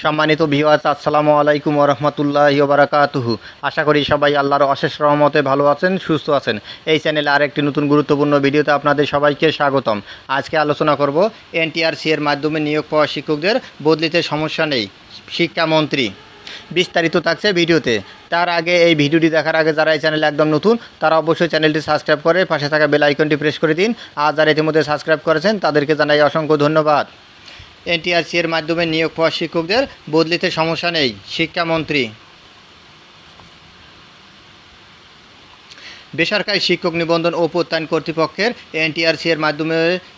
সম্মানিত ভিউয়ার্স, আসসালামু আলাইকুম ওয়া রাহমাতুল্লাহি ওয়া বারাকাতুহু। আশা করি সবাই আল্লাহর অশেষ রহমতে ভালো আছেন, সুস্থ আছেন। এই চ্যানেলে আরেকটি নতুন গুরুত্বপূর্ণ ভিডিওতে আপনাদের সবাইকে স্বাগতম। আজকে আলোচনা করব এনটিআরসি এর মাধ্যমে নিয়োগ পাওয়া শিক্ষকদের বদলিতে সমস্যা নেই, শিক্ষামন্ত্রী। বিস্তারিত থাকছে ভিডিওতে। তার আগে এই ভিডিওটি দেখার আগে যারা এই চ্যানেলে একদম নতুন তারা অবশ্যই চ্যানেলটি সাবস্ক্রাইব করে পাশে থাকা বেল আইকনটি প্রেস করে দিন। আর যারা ইতিমধ্যে সাবস্ক্রাইব করেছেন তাদেরকে জানাই অসংখ্য ধন্যবাদ। এনটিআরসি এর মাধ্যমে নিয়োগ পাওয়া শিক্ষকদের বদলিতে সমস্যা নেই, শিক্ষামন্ত্রী। বেসরকারি শিক্ষক নিবন্ধন ও প্রত্যয়ন কর্তৃপক্ষের এনটিআরসি এর মাধ্যমে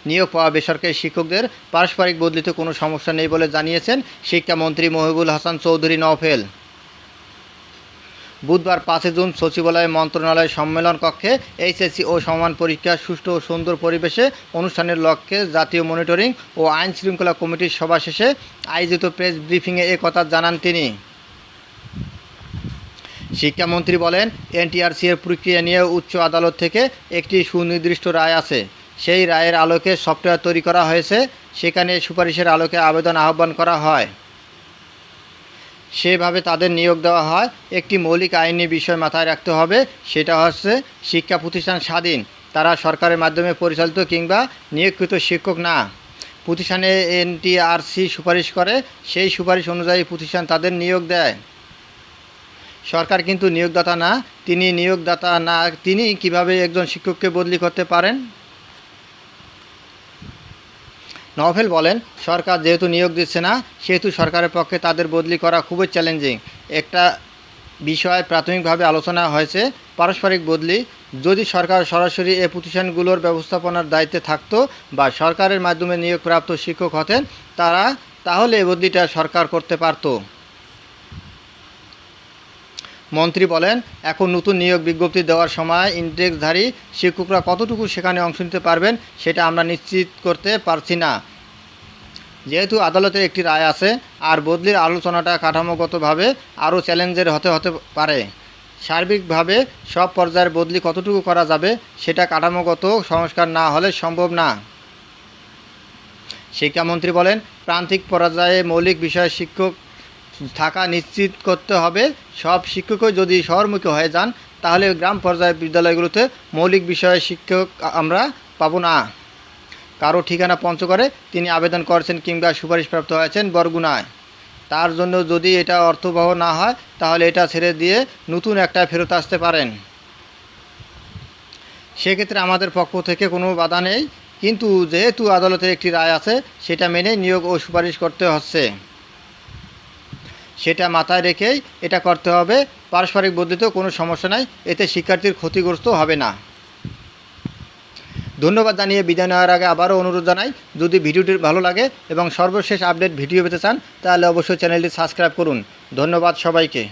নিয়োগ পাওয়া বেসরকারি শিক্ষকদের পারস্পরিক বদলিতে কোনো সমস্যা নেই বলে জানিয়েছেন শিক্ষামন্ত্রী মহিবুল হাসান চৌধুরী নওফেল। বুধবার 5 জুন সচিবালয় মন্ত্রণালয় সম্মেলন কক্ষে এইচএসসি ও সমান পরীক্ষা সুষ্ঠু ও সুন্দর পরিবেশে অনুষ্ঠানের লক্ষ্যে জাতীয় মনিটরিং ও আইন শৃঙ্খলা কমিটির সভা শেষে আয়োজিত প্রেস ব্রিফিংয়ে একথা জানান তিনি। শিক্ষামন্ত্রী বলেন, এনটিআরসি এর প্রক্রিয়া নিয়ে উচ্চ আদালত থেকে একটি সুনির্দিষ্ট রায় আছে। সেই রায়ের আলোকে সফটওয়্যার তৈরি করা হয়েছে। সেখানে সুপারিশের আলোকে আবেদন আহ্বান করা হয়, সেভাবে তাদের নিয়োগ দেওয়া হয়। একটি মৌলিক আইনি বিষয় মাথায় রাখতে হবে, সেটা হচ্ছে শিক্ষা প্রতিষ্ঠান স্বাধীন, তারা সরকারের মাধ্যমে পরিচালিত কিংবা নিয়োগকৃত শিক্ষক না। প্রতিষ্ঠানে এনটিআরসি সুপারিশ করে, সেই সুপারিশ অনুযায়ী প্রতিষ্ঠান তাদের নিয়োগ দেয়। সরকার কিন্তু নিয়োগদাতা না। তিনি নিয়োগদাতা না, তিনি কিভাবে একজন শিক্ষককে বদলি করতে পারেন? নওফেল বলেন, সরকার যেহেতু নিয়োগ দিচ্ছে না, সেহেতু সরকারের পক্ষে তাদের বদলি করা খুবই চ্যালেঞ্জিং। একটা বিষয় প্রাথমিকভাবে আলোচনা হয়েছে, পারস্পরিক বদলি। যদি সরকার সরাসরি এ প্রতিষ্ঠানগুলোর ব্যবস্থাপনার দায়িত্বে থাকতো বা সরকারের মাধ্যমে নিয়োগপ্রাপ্ত শিক্ষক হতেন তাহলে এ বদলিটা সরকার করতে পারত। মন্ত্রী বলেন, এখন নতুন নিয়োগ বিজ্ঞপ্তি দেওয়ার সময় ইন্ডেক্সধারী শিক্ষকরা কতটুকু সেখানে অংশ নিতে পারবেন সেটা আমরা নিশ্চিত করতে পারছি না। যেহেতু আদালতের একটি রায় আছে, আর বদলির আলোচনাটা কাঠামোগতভাবে আরও চ্যালেঞ্জের হতে পারে। সার্বিকভাবে সব পর্যায়ের বদলি কতটুকু করা যাবে সেটা কাঠামোগত সংস্কার না হলে সম্ভব না। শিক্ষামন্ত্রী বলেন, প্রান্তিক পর্যায়ে মৌলিক বিষয়ে শিক্ষক থাকা নিশ্চিত করতে হবে। সব শিক্ষকই যদি শহরমুখী হয়ে যান তাহলে গ্রাম পর্যায়ের বিদ্যালয়গুলোতে মৌলিক বিষয়ে শিক্ষক আমরা পাবো না। কারো ঠিকানা পঞ্চগড়ে, তিনি আবেদন করেছেন কিংবা সুপারিশপ্রাপ্ত হয়েছেন বরগুনায়। তার জন্য যদি এটা অর্থবহ না হয় তাহলে এটা ছেড়ে দিয়ে নতুন একটা ফেরত আসতে পারেন। সেক্ষেত্রে আমাদের পক্ষ থেকে কোনো বাধা নেই, কিন্তু যেহেতু আদালতের একটি রায় আছে সেটা মেনে নিয়োগ ও সুপারিশ করতে হচ্ছে, সেটা মাথায় রেখেই এটা করতে হবে। পারস্পরিক বদলিতেও কোনো সমস্যা নাই, এতে শিক্ষার্থীর ক্ষতিগ্রস্ত হবে না। ধন্যবাদ জানিয়ে বিদায় নেওয়ার আগে আবারও অনুরোধ জানাই, যদি ভিডিওটি ভালো লাগে এবং সর্বশেষ আপডেট ভিডিও পেতে চান তাহলে অবশ্যই চ্যানেলটি সাবস্ক্রাইব করুন। ধন্যবাদ সবাইকে।